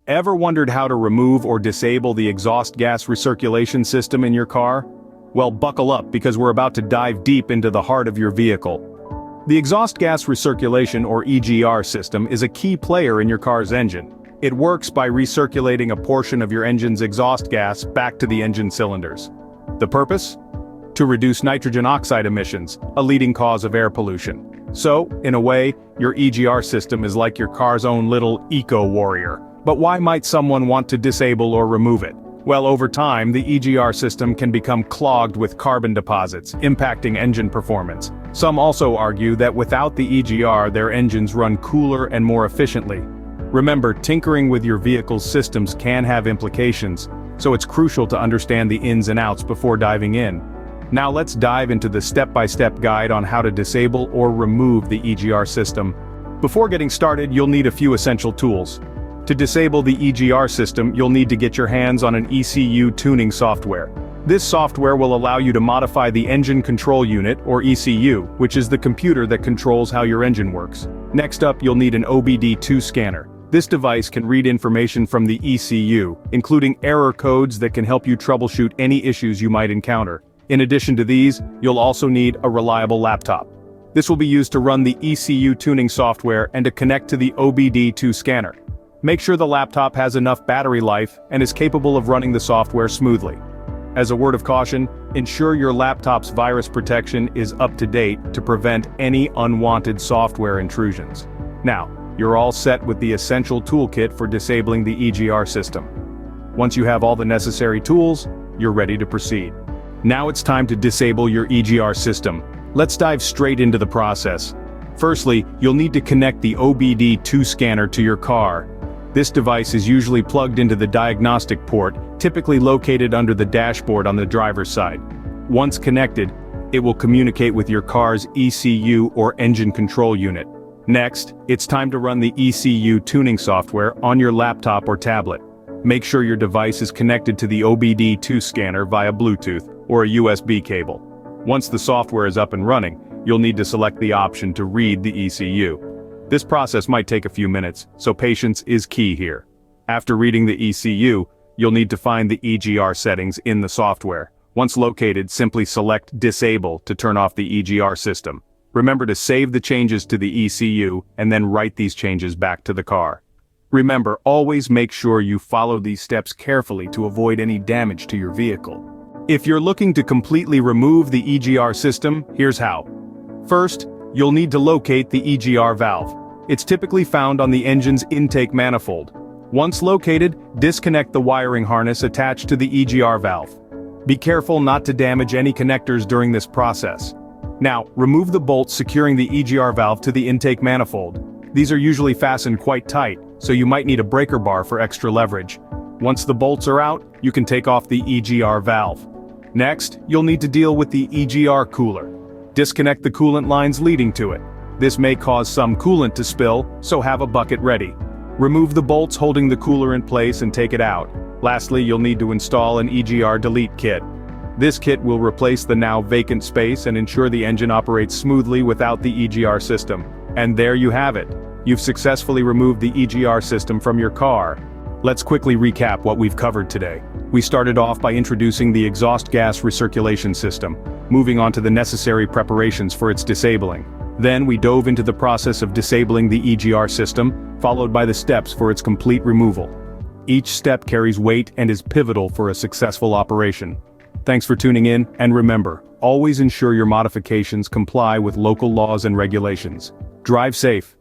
Ever wondered how to remove or disable the exhaust gas recirculation system in your car? Well, buckle up because we're about to dive deep into the heart of your vehicle. The exhaust gas recirculation or EGR system is a key player in your car's engine. It works by recirculating a portion of your engine's exhaust gas back to the engine cylinders. The purpose? To reduce nitrogen oxide emissions, a leading cause of air pollution. So, in a way, your EGR system is like your car's own little eco-warrior. But why might someone want to disable or remove it? Well, over time, the EGR system can become clogged with carbon deposits, impacting engine performance. Some also argue that without the EGR, their engines run cooler and more efficiently. Remember, tinkering with your vehicle's systems can have implications, so it's crucial to understand the ins and outs before diving in. Now let's dive into the step-by-step guide on how to disable or remove the EGR system. Before getting started, you'll need a few essential tools. To disable the EGR system, you'll need to get your hands on an ECU tuning software. This software will allow you to modify the engine control unit, or ECU, which is the computer that controls how your engine works. Next up, you'll need an OBD2 scanner. This device can read information from the ECU, including error codes that can help you troubleshoot any issues you might encounter. In addition to these, you'll also need a reliable laptop. This will be used to run the ECU tuning software and to connect to the OBD2 scanner. Make sure the laptop has enough battery life and is capable of running the software smoothly. As a word of caution, ensure your laptop's virus protection is up to date to prevent any unwanted software intrusions. Now, you're all set with the essential toolkit for disabling the EGR system. Once you have all the necessary tools, you're ready to proceed. Now it's time to disable your EGR system. Let's dive straight into the process. Firstly, you'll need to connect the OBD2 scanner to your car. This device is usually plugged into the diagnostic port, typically located under the dashboard on the driver's side. Once connected, it will communicate with your car's ECU or engine control unit. Next, it's time to run the ECU tuning software on your laptop or tablet. Make sure your device is connected to the OBD2 scanner via Bluetooth or a USB cable. Once the software is up and running, you'll need to select the option to read the ECU. This process might take a few minutes, so patience is key here. After reading the ECU, you'll need to find the EGR settings in the software. Once located, simply select Disable to turn off the EGR system. Remember to save the changes to the ECU and then write these changes back to the car. Remember, always make sure you follow these steps carefully to avoid any damage to your vehicle. If you're looking to completely remove the EGR system, here's how. First, you'll need to locate the EGR valve. It's typically found on the engine's intake manifold. Once located, disconnect the wiring harness attached to the EGR valve. Be careful not to damage any connectors during this process. Now, remove the bolts securing the EGR valve to the intake manifold. These are usually fastened quite tight, so you might need a breaker bar for extra leverage. Once the bolts are out, you can take off the EGR valve. Next, you'll need to deal with the EGR cooler. Disconnect the coolant lines leading to it. This may cause some coolant to spill, so have a bucket ready. Remove the bolts holding the cooler in place and take it out. Lastly, you'll need to install an EGR delete kit. This kit will replace the now vacant space and ensure the engine operates smoothly without the EGR system. And there you have it. You've successfully removed the EGR system from your car. Let's quickly recap what we've covered today. We started off by introducing the exhaust gas recirculation system, moving on to the necessary preparations for its disabling. Then we dove into the process of disabling the EGR system, followed by the steps for its complete removal. Each step carries weight and is pivotal for a successful operation. Thanks for tuning in, and remember, always ensure your modifications comply with local laws and regulations. Drive safe,